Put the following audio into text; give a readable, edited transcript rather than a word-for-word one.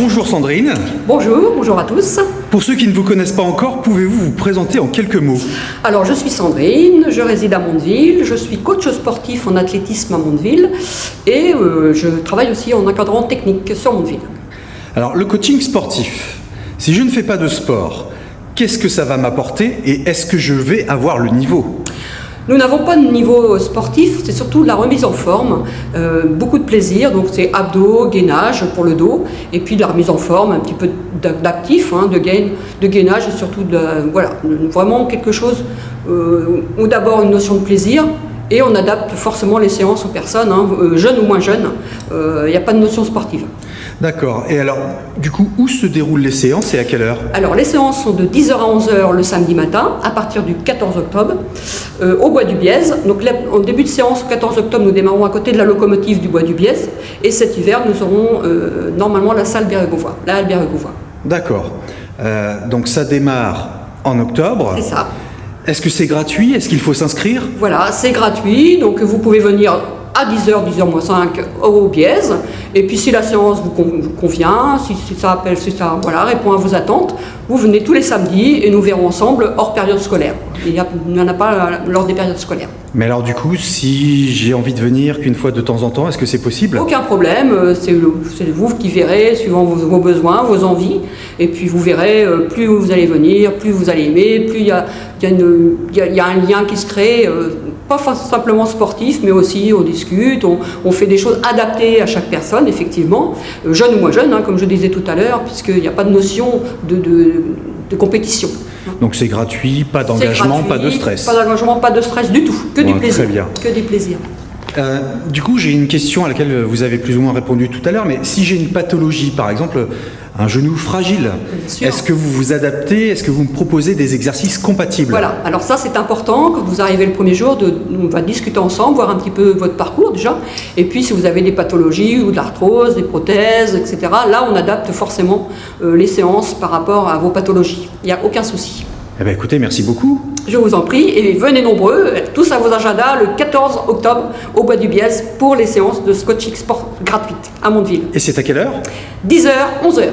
Bonjour Sandrine. Bonjour, bonjour à tous. Pour ceux qui ne vous connaissent pas encore, pouvez-vous vous présenter en quelques mots? Alors je suis Sandrine, je réside à Mondeville, je suis coach sportif en athlétisme à Mondeville et je travaille aussi en encadrement technique sur Mondeville. Alors le coaching sportif, si je ne fais pas de sport, qu'est-ce que ça va m'apporter et est-ce que je vais avoir le niveau? Nous n'avons pas de niveau sportif, c'est surtout la remise en forme, beaucoup de plaisir, donc c'est abdos, gainage pour le dos, et puis de la remise en forme, un petit peu d'actif, de gainage, et surtout vraiment quelque chose où d'abord une notion de plaisir, et on adapte forcément les séances aux personnes, jeunes ou moins jeunes, il n'y a pas de notion sportive. D'accord, et alors du coup où se déroulent les séances et à quelle heure? Alors les séances sont de 10h à 11h le samedi matin, à partir du 14 octobre, au Bois du Bièze. Donc en début de séance, le 14 octobre, nous démarrons à côté de la locomotive du Bois du Bièze, et cet hiver, nous aurons normalement la salle Bérégovoy, la halle Bérégovoy. D'accord, donc ça démarre en octobre. C'est ça. Est-ce que c'est gratuit? Est-ce qu'il faut s'inscrire? Voilà, c'est gratuit, donc vous pouvez venir à 10h, 10h-5 au Bièze, et puis si la séance vous convient, si ça répond à vos attentes, vous venez tous les samedis et nous verrons ensemble hors période scolaire. Il n'y en a pas lors des périodes scolaires. Mais alors du coup, si j'ai envie de venir qu'une fois de temps en temps, est-ce que c'est possible? Aucun problème, c'est vous qui verrez, suivant vos besoins, vos envies, et puis vous verrez, plus vous allez venir, plus vous allez aimer, plus il y a un lien qui se crée, pas simplement sportif, mais aussi on discute, on fait des choses adaptées à chaque personne, effectivement, jeune ou moins jeune, comme je disais tout à l'heure, puisqu'il n'y a pas de notion de compétition. Donc c'est gratuit, pas d'engagement, pas de stress. Pas d'engagement, pas de stress du tout, que du plaisir. Très bien. Que du plaisir. Du coup, j'ai une question à laquelle vous avez plus ou moins répondu tout à l'heure, mais si j'ai une pathologie, par exemple un genou fragile, est-ce que vous vous adaptez, est-ce que vous me proposez des exercices compatibles? Voilà, alors ça c'est important, quand vous arrivez le premier jour, on va discuter ensemble, voir un petit peu votre parcours déjà, et puis si vous avez des pathologies ou de l'arthrose, des prothèses, etc., là on adapte forcément les séances par rapport à vos pathologies, il n'y a aucun souci. Eh bien écoutez, merci beaucoup. Je vous en prie, et venez nombreux, tous à vos agendas, le 14 octobre au Bois du Bièze pour les séances de coaching sport gratuites à Mondeville. Et c'est à quelle heure? 10h, 11h.